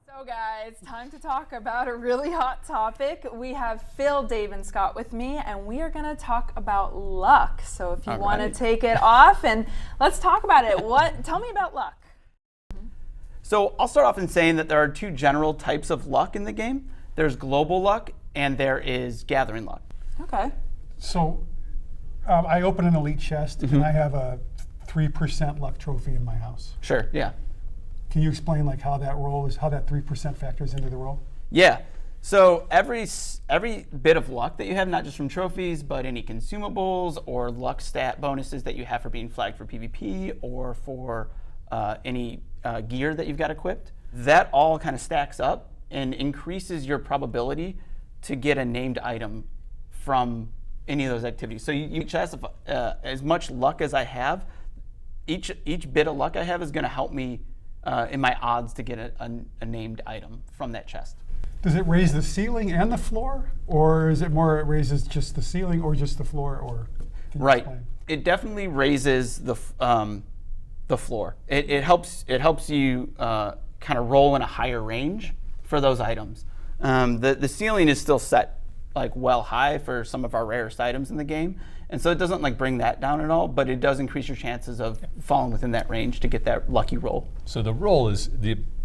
So guys, time to talk about a really hot topic. We have Phil, Dave, and Scott with me, and we are going to talk about luck. So if you want to take it off, and let's talk about it. Tell me about luck. So I'll start off in saying that there are two general types of luck in the game. There's global luck, and there is gathering luck. Okay. So I open an elite chest, and I have a 3% luck trophy in my house. Sure, yeah. Can you explain like how that 3% factors into the roll? Yeah. So every bit of luck that you have, not just from trophies, but any consumables or luck stat bonuses that you have for being flagged for PvP or for any gear that you've got equipped, that all kind of stacks up and increases your probability to get a named item from any of those activities. So you chest as much luck as I have, each bit of luck I have is going to help me in my odds to get a named item from that chest. Does it raise the ceiling and the floor, or is it more it raises just the ceiling or just the floor? Or right, explain? It definitely raises the floor. It helps you kind of roll in a higher range for those items. The ceiling is still set like well high for some of our rarest items in the game, and so it doesn't like bring that down at all, but it does increase your chances of falling within that range to get that lucky roll. So the roll is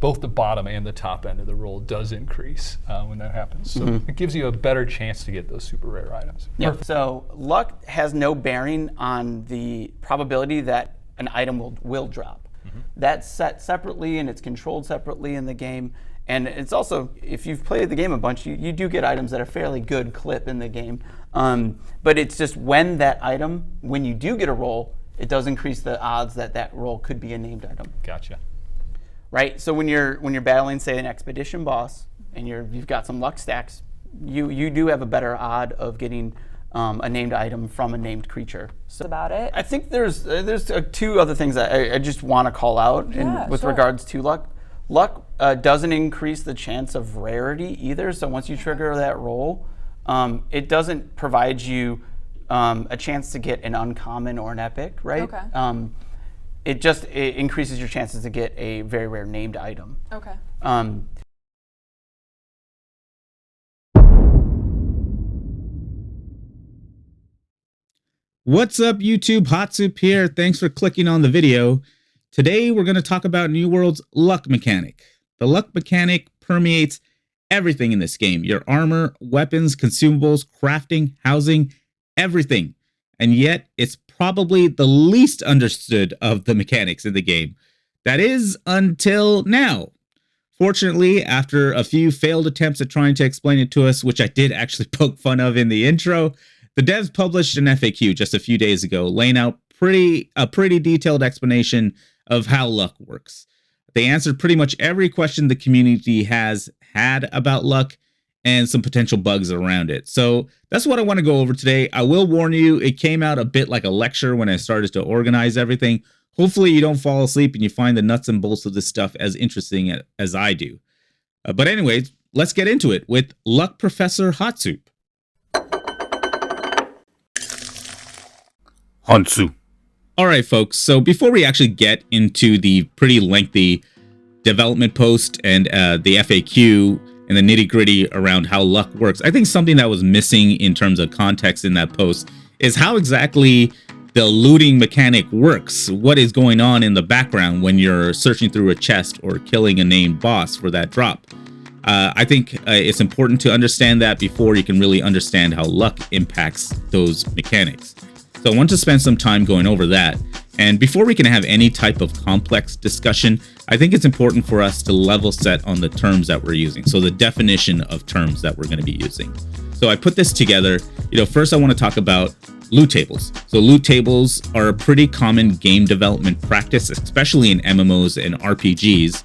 both the bottom and the top end of the roll does increase when that happens. So it gives you a better chance to get those super rare items. Yeah. So luck has no bearing on the probability that an item will drop. That's set separately and it's controlled separately in the game. And it's also, if you've played the game a bunch, you do get items at a fairly good clip in the game. But it's just when you do get a roll, it does increase the odds that roll could be a named item. Gotcha. Right. So when you're battling, say, an expedition boss, and you've got some luck stacks, you do have a better odd of getting a named item from a named creature. So About it. I think there's two other things that I just want to call out with regards to luck. Luck doesn't increase the chance of rarity either. So once you trigger that roll, it doesn't provide you a chance to get an uncommon or an epic, right? Okay. It increases your chances to get a very rare named item. Okay. What's up, YouTube? Hot Soup here. Thanks for clicking on the video. Today, we're going to talk about New World's luck mechanic. The luck mechanic permeates everything in this game. Your armor, weapons, consumables, crafting, housing, everything. And yet, it's probably the least understood of the mechanics in the game. That is, until now. Fortunately, after a few failed attempts at trying to explain it to us, which I did actually poke fun of in the intro, the devs published an FAQ just a few days ago, laying out a pretty detailed explanation of how luck works. They answered pretty much every question the community has had about luck and some potential bugs around it. So that's what I want to go over today. I will warn you, it came out a bit like a lecture when I started to organize everything. Hopefully you don't fall asleep and you find the nuts and bolts of this stuff as interesting as I do. But anyways, let's get into it with Luck Professor Hot Soup. Hansu. All right, folks. So before we actually get into the pretty lengthy development post and the FAQ and the nitty gritty around how luck works, I think something that was missing in terms of context in that post is how exactly the looting mechanic works. What is going on in the background when you're searching through a chest or killing a named boss for that drop? I think it's important to understand that before you can really understand how luck impacts those mechanics. So I want to spend some time going over that. And before we can have any type of complex discussion, I think it's important for us to level set on the terms that we're using. So the definition of terms that we're going to be using. So I put this together. First I want to talk about loot tables. So loot tables are a pretty common game development practice, especially in MMOs and RPGs.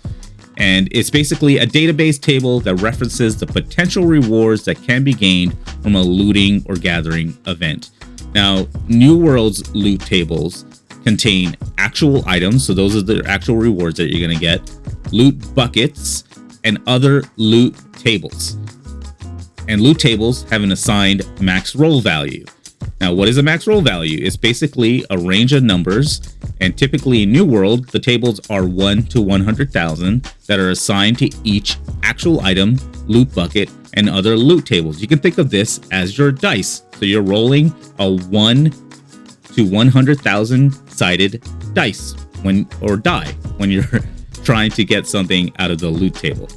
And it's basically a database table that references the potential rewards that can be gained from a looting or gathering event. Now, New World's loot tables contain actual items, so those are the actual rewards that you're going to get, loot buckets, and other loot tables. And loot tables have an assigned max roll value. Now, what is a max roll value? It's basically a range of numbers, and typically in New World, the tables are 1 to 100,000 that are assigned to each actual item, loot bucket, and other loot tables. You can think of this as your dice. So you're rolling a 1 to 100,000 sided dice die when you're trying to get something out of the loot table.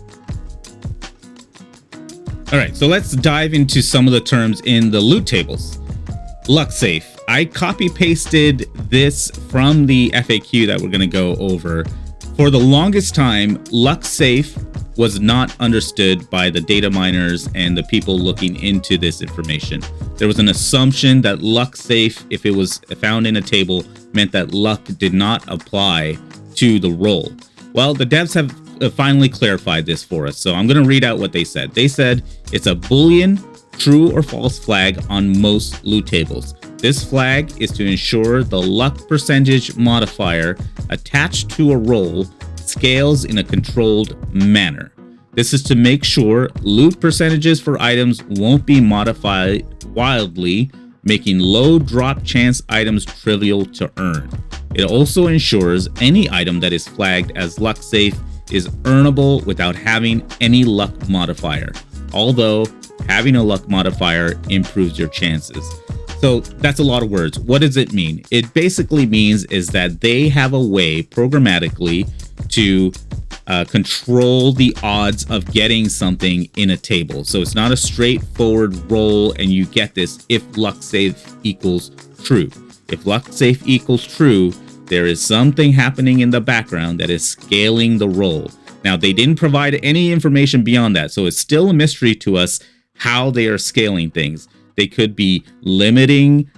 All right, so let's dive into some of the terms in the loot tables. Luck safe. I copy pasted this from the FAQ that we're going to go over. For the longest time, luck safe was not understood by the data miners and the people looking into this information. There was an assumption that luck safe, if it was found in a table, meant that luck did not apply to the roll. Well, the devs have finally clarified this for us, so I'm going to read out what they said. They said it's a Boolean true or false flag on most loot tables. This flag is to ensure the luck percentage modifier attached to a roll scales in a controlled manner. This is to make sure loot percentages for items won't be modified wildly, making low drop chance items trivial to earn. It also ensures any item that is flagged as luck safe is earnable without having any luck modifier, although having a luck modifier improves your chances. So that's a lot of words. What does it mean? It basically means is that they have a way programmatically to control the odds of getting something in a table. So it's not a straightforward roll and you get this if luck safe equals true. If luck safe equals true, there is something happening in the background that is scaling the roll. Now, they didn't provide any information beyond that, so it's still a mystery to us how they are scaling things. They could be limiting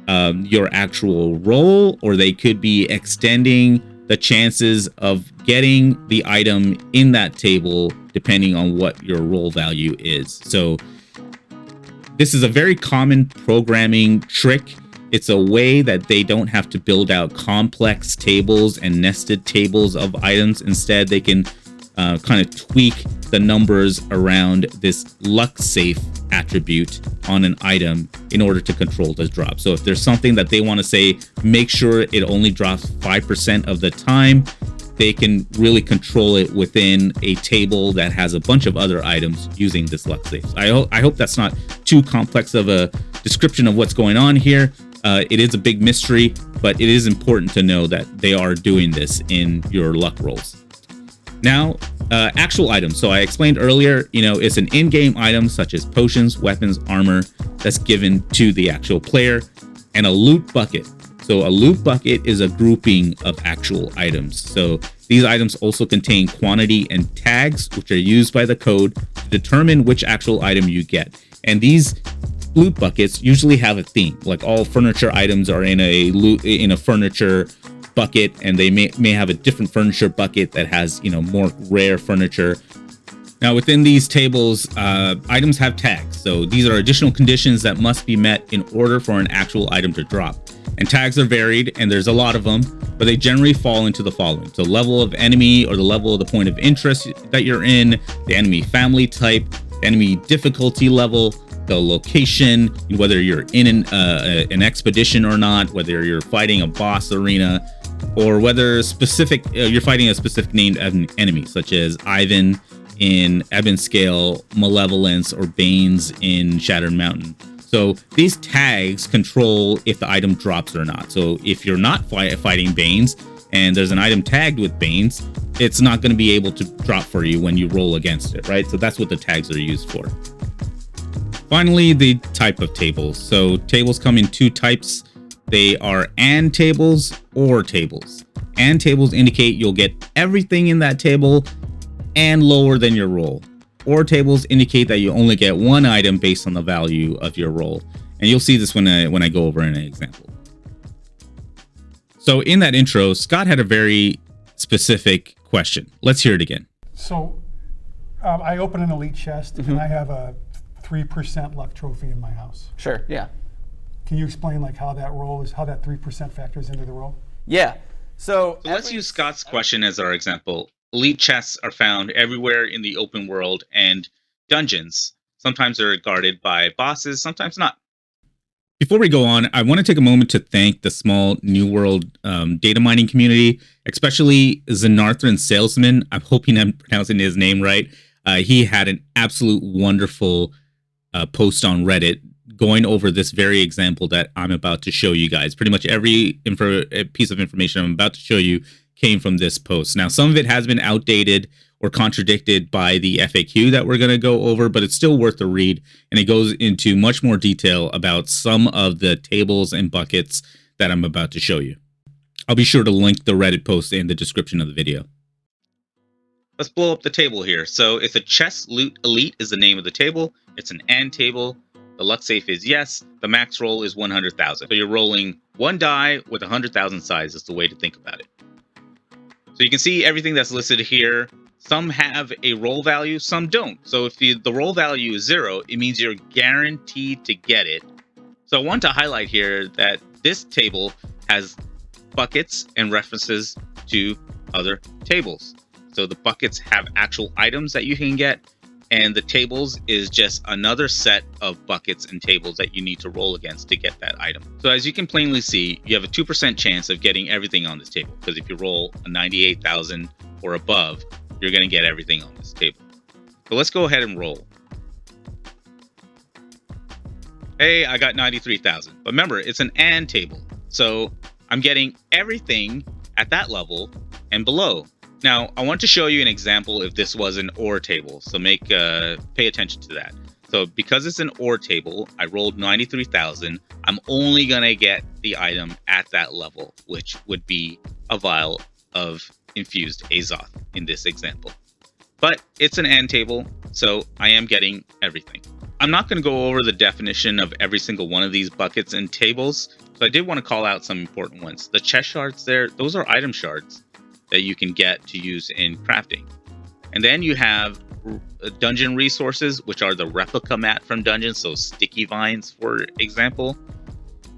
your actual roll, or they could be extending the chances of getting the item in that table depending on what your roll value is. So this is a very common programming trick. It's a way that they don't have to build out complex tables and nested tables of items. Instead, they can kind of tweak the numbers around this luck safe attribute on an item in order to control the drop. So if there's something that they want to say, make sure it only drops 5% of the time, they can really control it within a table that has a bunch of other items using this luck safe. I hope that's not too complex of a description of what's going on here. It is a big mystery, but it is important to know that they are doing this in your luck rolls. Now, actual items. So I explained earlier, it's an in-game item such as potions, weapons, armor that's given to the actual player, and a loot bucket. So a loot bucket is a grouping of actual items. So these items also contain quantity and tags, which are used by the code to determine which actual item you get. And these loot buckets usually have a theme. Like all furniture items are in a furniture bucket, and they may have a different furniture bucket that has more rare furniture. Now within these tables, items have tags. So these are additional conditions that must be met in order for an actual item to drop. And tags are varied, and there's a lot of them, but they generally fall into the following. So level of enemy, or the level of the point of interest that you're in, the enemy family type, the enemy difficulty level, the location, whether you're in an expedition or not, whether you're fighting a boss arena, or whether you're fighting a specific named enemy, such as Ivan in Ebon Scale, Malevolence, or Banes in Shattered Mountain. So these tags control if the item drops or not. So if you're not fighting Banes and there's an item tagged with Banes, it's not going to be able to drop for you when you roll against it, right? So that's what the tags are used for. Finally, the type of tables. So tables come in two types. They are AND tables or tables. AND tables indicate you'll get everything in that table and lower than your roll. Or tables indicate that you only get one item based on the value of your roll. And you'll see this when I go over an example. So in that intro, Scott had a very specific question. Let's hear it again. So I open an elite chest and I have a 3% luck trophy in my house. Sure, yeah. Can you explain how that 3% factors into the roll? Yeah. So let's use Scott's question as our example. Elite chests are found everywhere in the open world and dungeons. Sometimes they're guarded by bosses, sometimes not. Before we go on, I want to take a moment to thank the small New World data mining community, especially Zenarthran Salesman. I'm hoping I'm pronouncing his name right. He had an absolute wonderful post on Reddit going over this very example that I'm about to show you guys. Pretty much every piece of information I'm about to show you came from this post. Now, some of it has been outdated or contradicted by the FAQ that we're going to go over, but it's still worth the read. And it goes into much more detail about some of the tables and buckets that I'm about to show you. I'll be sure to link the Reddit post in the description of the video. Let's blow up the table here. So it's a Chess Loot Elite is the name of the table. It's an AND table. The luck safe is yes. The max roll is 100,000. So you're rolling one die with 100,000 size is the way to think about it. So you can see everything that's listed here. Some have a roll value, some don't. So if the roll value is 0, it means you're guaranteed to get it. So I want to highlight here that this table has buckets and references to other tables. So the buckets have actual items that you can get, and the tables is just another set of buckets and tables that you need to roll against to get that item. So as you can plainly see, you have a 2% chance of getting everything on this table, because if you roll a 98,000 or above, you're going to get everything on this table. So let's go ahead and roll. Hey, I got 93,000. But remember, it's an AND table. So I'm getting everything at that level and below. Now, I want to show you an example if this was an OR table. So pay attention to that. So because it's an OR table, I rolled 93,000. I'm only going to get the item at that level, which would be a vial of infused Azoth in this example. But it's an AND table, so I am getting everything. I'm not going to go over the definition of every single one of these buckets and tables, so I did want to call out some important ones. The chest shards there, those are item shards that you can get to use in crafting. And then you have dungeon resources, which are the replica mat from dungeons, so sticky vines, for example.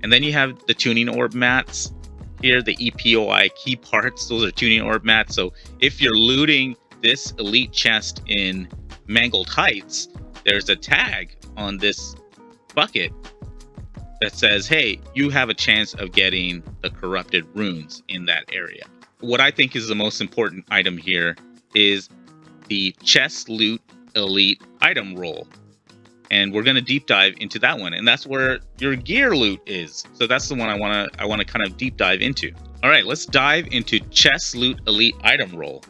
And then you have the tuning orb mats. Here, the EPOI key parts, those are tuning orb mats. So if you're looting this elite chest in Mangled Heights, there's a tag on this bucket that says, hey, you have a chance of getting the corrupted runes in that area. What I think is the most important item here is the Chest Loot Elite item roll. And we're going to deep dive into that one, and that's where your gear loot is. So that's the one I want to kind of deep dive into. All right, let's dive into Chest Loot Elite item roll.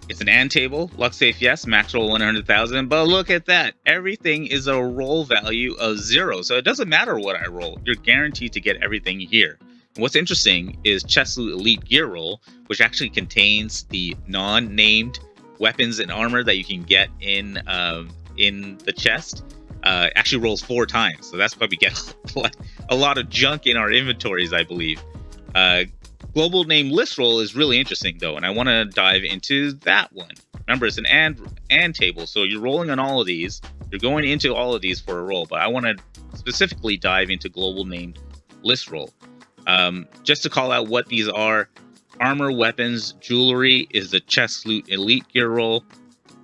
It's an AND table, luck safe yes, max roll 100,000. But look at that, everything is a roll value of 0. So it doesn't matter what I roll, you're guaranteed to get everything here. And what's interesting is Chest Loot Elite gear roll, which actually contains the non-named weapons and armor that you can get in the chest, actually rolls 4 times. So that's why we get a lot of junk in our inventories, I believe. Global name list roll is really interesting though, and I want to dive into that one. Remember, it's an and table, so you're rolling on all of these. You're going into all of these for a roll, but I want to specifically dive into global named list roll. Just to call out what these are: armor, weapons, jewelry is the Chest Loot Elite gear roll.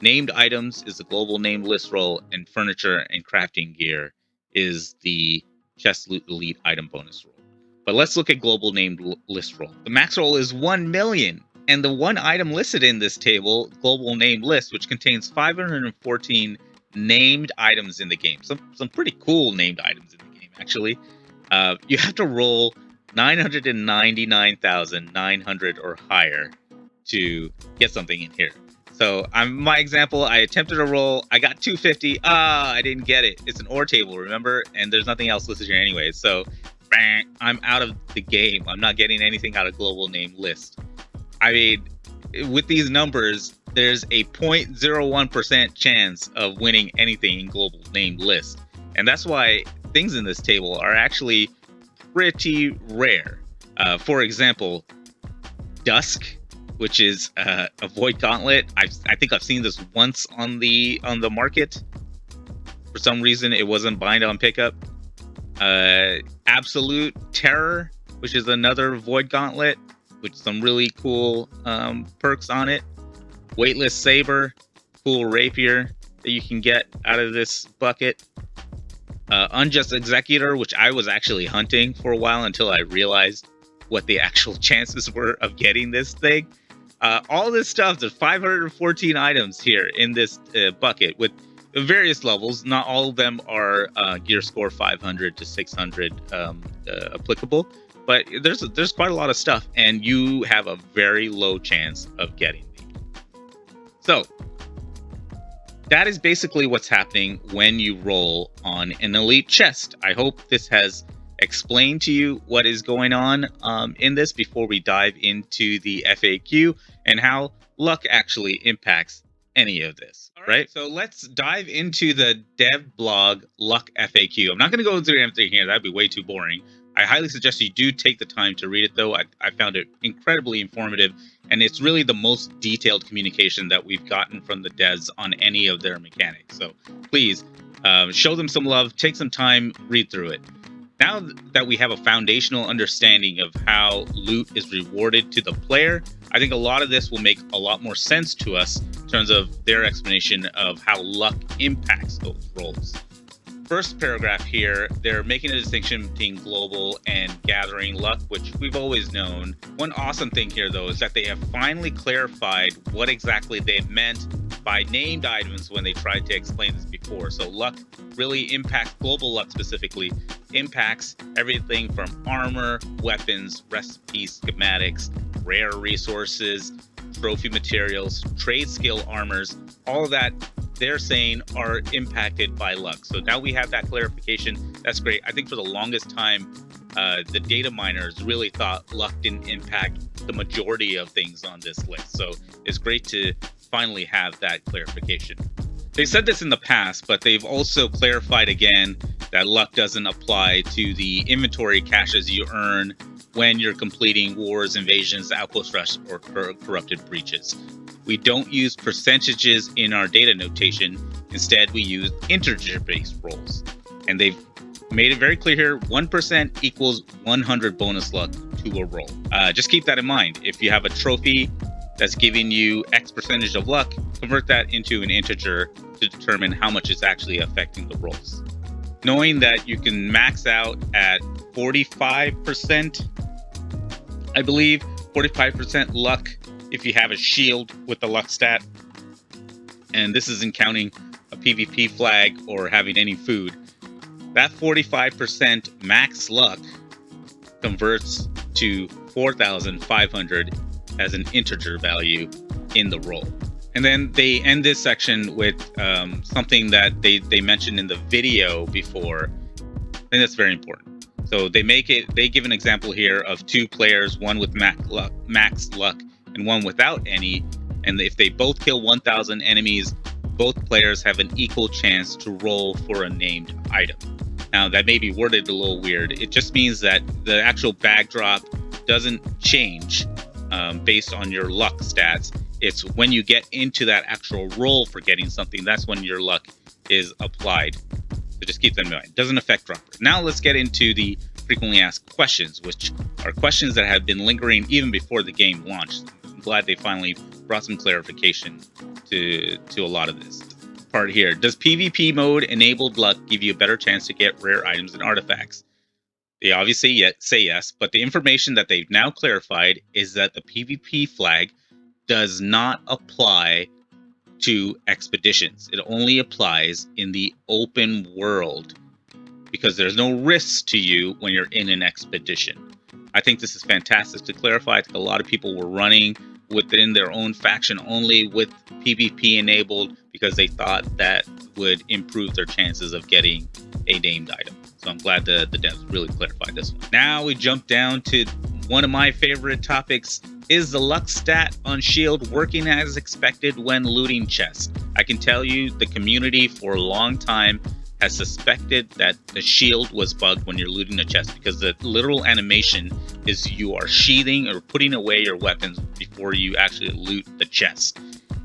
Named items is the global named list roll, and furniture and crafting gear is the Chest Loot Elite item bonus roll. But let's look at global named list roll. The max roll is 1 million, and the one item listed in this table, global named list, which contains 514 named items in the game. Some pretty cool named items in the game, actually. You have to roll 999,900 or higher to get something in here. So my example, I attempted a roll, I got 250. I didn't get it. It's an OR table, remember? And there's nothing else listed here anyway. So I'm out of the game. I'm not getting anything out of global name list. I mean, with these numbers, there's a 0.01% chance of winning anything in global name list. And that's why things in this table are actually pretty rare. For example, Dusk, which is a Void Gauntlet. I think I've seen this once on the market. For some reason, it wasn't bind on pickup. Absolute Terror, which is another Void Gauntlet, with some really cool perks on it. Weightless Saber, cool rapier that you can get out of this bucket. Unjust Executor, which I was actually hunting for a while until I realized what the actual chances were of getting this thing. All this stuff, there's 514 items here in this bucket with various levels. Not all of them are gear score 500 to 600 applicable, but there's quite a lot of stuff, and you have a very low chance of getting these. So that is basically what's happening when you roll on an elite chest. I hope this has explained to you what is going on in this before we dive into the FAQ and how luck actually impacts any of this. All right, so let's dive into the dev blog luck FAQ. I'm not going to go through everything here. That'd be way too boring. I highly suggest you do take the time to read it, though. I found it incredibly informative, and it's really the most detailed communication that we've gotten from the devs on any of their mechanics. So please show them some love, take some time, read through it. Now that we have a foundational understanding of how loot is rewarded to the player, I think a lot of this will make a lot more sense to us in terms of their explanation of how luck impacts those roles. First paragraph here, they're making a distinction between global and gathering luck, which we've always known. One awesome thing here, though, is that they have finally clarified what exactly they meant by named items when they tried to explain this before. So luck really impacts, global luck specifically, impacts everything from armor, weapons, recipes, schematics, rare resources, trophy materials, trade skill armors, all of that they're saying are impacted by luck. So now we have that clarification. That's great. I think for the longest time, the data miners really thought luck didn't impact the majority of things on this list. So it's great to finally have that clarification. They said this in the past, but they've also clarified again that luck doesn't apply to the inventory caches you earn when you're completing wars, invasions, outpost rush, or corrupted breaches. We don't use percentages in our data notation. Instead, we use integer-based rolls. And they've made it very clear here, 1% equals 100 bonus luck to a roll. Just keep that in mind. If you have a trophy that's giving you X percentage of luck, convert that into an integer to determine how much it's actually affecting the rolls. Knowing that you can max out at 45%, I believe, 45% luck if you have a shield with the luck stat, and this isn't counting a PvP flag or having any food, that 45% max luck converts to 4,500 as an integer value in the roll. And then they end this section with something that they mentioned in the video before, and that's very important. So they give an example here of two players, one with max luck and one without any, and if they both kill 1,000 enemies, both players have an equal chance to roll for a named item. Now that may be worded a little weird. It just means that the actual backdrop doesn't change based on your luck stats. It's when you get into that actual roll for getting something, that's when your luck is applied. So just keep that in mind. It doesn't affect droppers. Now let's get into the frequently asked questions, which are questions that have been lingering even before the game launched. I'm glad they finally brought some clarification to a lot of this part here. Does PvP mode enabled luck give you a better chance to get rare items and artifacts? They obviously say yes, but the information that they've now clarified is that the PvP flag does not apply to expeditions. It only applies in the open world because there's no risks to you when you're in an expedition. I think this is fantastic to clarify. I think a lot of people were running within their own faction only with PvP enabled because they thought that would improve their chances of getting a named item. So I'm glad the devs really clarified this one. Now we jump down to one of my favorite topics. Is the luck stat on shield working as expected when looting chests? I can tell you the community for a long time has suspected that the shield was bugged when you're looting a chest because the literal animation is you are sheathing or putting away your weapons before you actually loot the chest.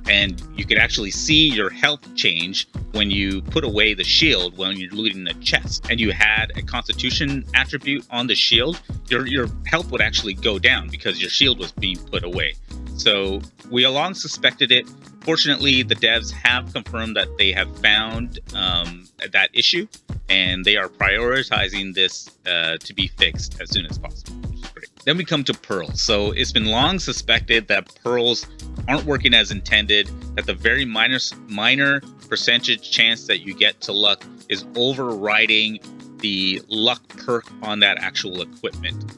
And you could actually see your health change when you put away the shield when you're looting the chest. And you had a constitution attribute on the shield, your health would actually go down because your shield was being put away. So we long suspected it. Fortunately, the devs have confirmed that they have found that issue, and they are prioritizing this to be fixed as soon as possible, which is great. Then we come to pearls. So it's been long suspected that pearls aren't working as intended, that the very minor percentage chance that you get to luck is overriding the luck perk on that actual equipment.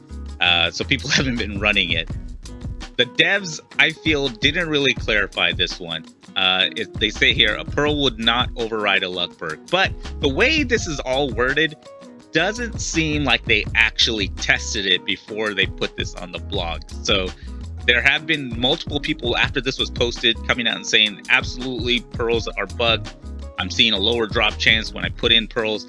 So people haven't been running it. The devs, I feel, didn't really clarify this one. They say here, a pearl would not override a luck perk. But the way this is all worded doesn't seem like they actually tested it before they put this on the blog. So there have been multiple people after this was posted coming out and saying, absolutely, pearls are bugged. I'm seeing a lower drop chance when I put in pearls.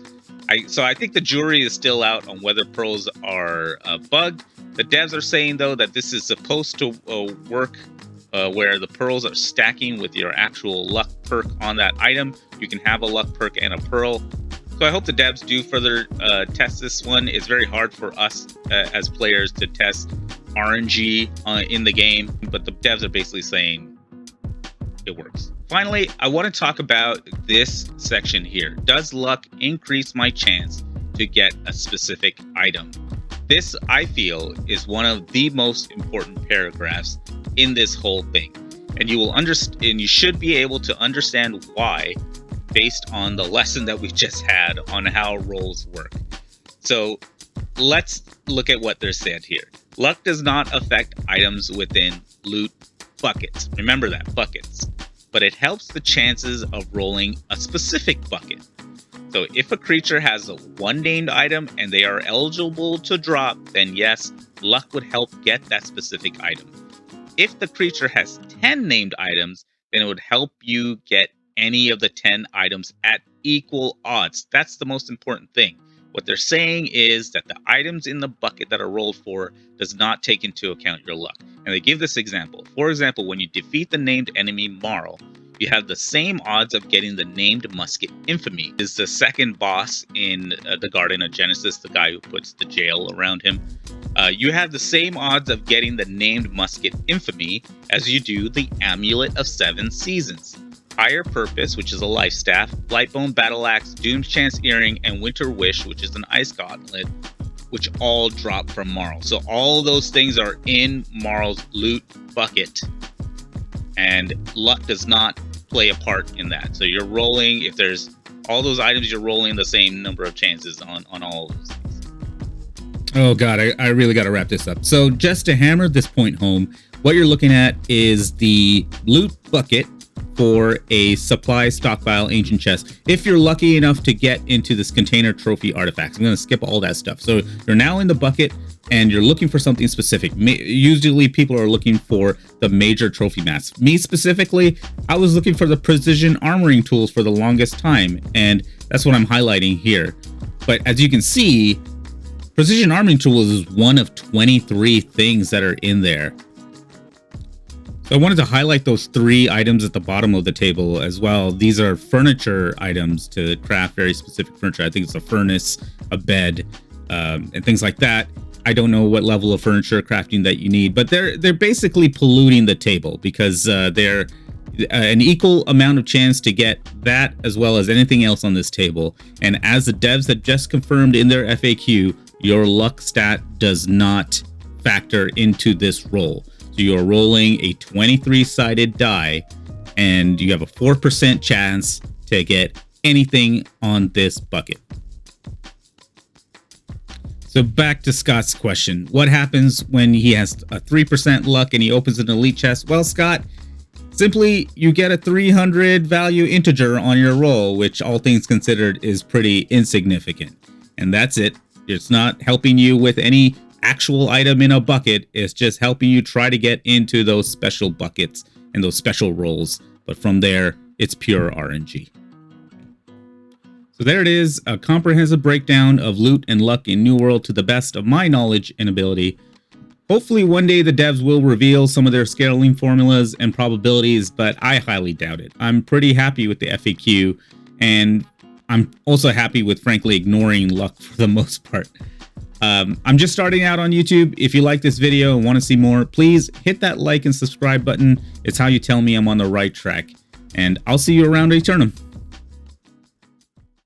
So I think the jury is still out on whether pearls are bugged. The devs are saying, though, that this is supposed to work where the pearls are stacking with your actual luck perk on that item. You can have a luck perk and a pearl. So I hope the devs do further test this one. It's very hard for us as players to test RNG in the game, but the devs are basically saying it works. Finally, I want to talk about this section here. Does luck increase my chance to get a specific item? This, I feel, is one of the most important paragraphs in this whole thing. And you will understand, and you should be able to understand why based on the lesson that we just had on how rolls work. So let's look at what they're said here. Luck does not affect items within loot buckets. Remember that, buckets. But it helps the chances of rolling a specific bucket. So if a creature has a one named item and they are eligible to drop, then yes, luck would help get that specific item. If the creature has 10 named items, then it would help you get any of the 10 items at equal odds. That's the most important thing. What they're saying is that the items in the bucket that are rolled for does not take into account your luck. And they give this example. For example, when you defeat the named enemy Marl, you have the same odds of getting the named musket Infamy. Is the second boss in the Garden of Genesis, the guy who puts the jail around him. You have the same odds of getting the named musket Infamy as you do the Amulet of Seven Seasons. Higher Purpose, which is a life staff, Blightbone Battle Axe, Doom's Chance Earring, and Winter Wish, which is an ice gauntlet, which all drop from Marl. So all those things are in Marl's loot bucket, and luck does not play a part in that. So you're rolling, if there's all those items, you're rolling the same number of chances on all of those things. Oh God, I really got to wrap this up. So just to hammer this point home, what you're looking at is the loot bucket for a supply stockpile ancient chest. If you're lucky enough to get into this container trophy artifacts, I'm going to skip all that stuff. So you're now in the bucket and you're looking for something specific. Usually people are looking for the major trophy mats. Me specifically, I was looking for the precision armoring tools for the longest time, and that's what I'm highlighting here. But as you can see, precision armoring tools is one of 23 things that are in there. So I wanted to highlight those 3 items at the bottom of the table as well. These are furniture items to craft very specific furniture. I think it's a furnace, a bed, and things like that. I don't know what level of furniture crafting that you need, but they're basically polluting the table because they're an equal amount of chance to get that as well as anything else on this table. And as the devs have just confirmed in their FAQ, your luck stat does not factor into this roll. So you're rolling a 23-sided die, and you have a 4% chance to get anything on this bucket. So back to Scott's question. What happens when he has a 3% luck and he opens an elite chest? Well, Scott, simply you get a 300 value integer on your roll, which all things considered is pretty insignificant. And that's it. It's not helping you with any actual item in a bucket. It's just helping you try to get into those special buckets and those special rolls. But from there, it's pure RNG. So there it is, a comprehensive breakdown of loot and luck in New World to the best of my knowledge and ability. Hopefully one day the devs will reveal some of their scaling formulas and probabilities, but I highly doubt it. I'm pretty happy with the FAQ, and I'm also happy with frankly ignoring luck for the most part. I'm just starting out on YouTube. If you like this video and want to see more, please hit that like and subscribe button. It's how you tell me I'm on the right track. And I'll see you around Eternum.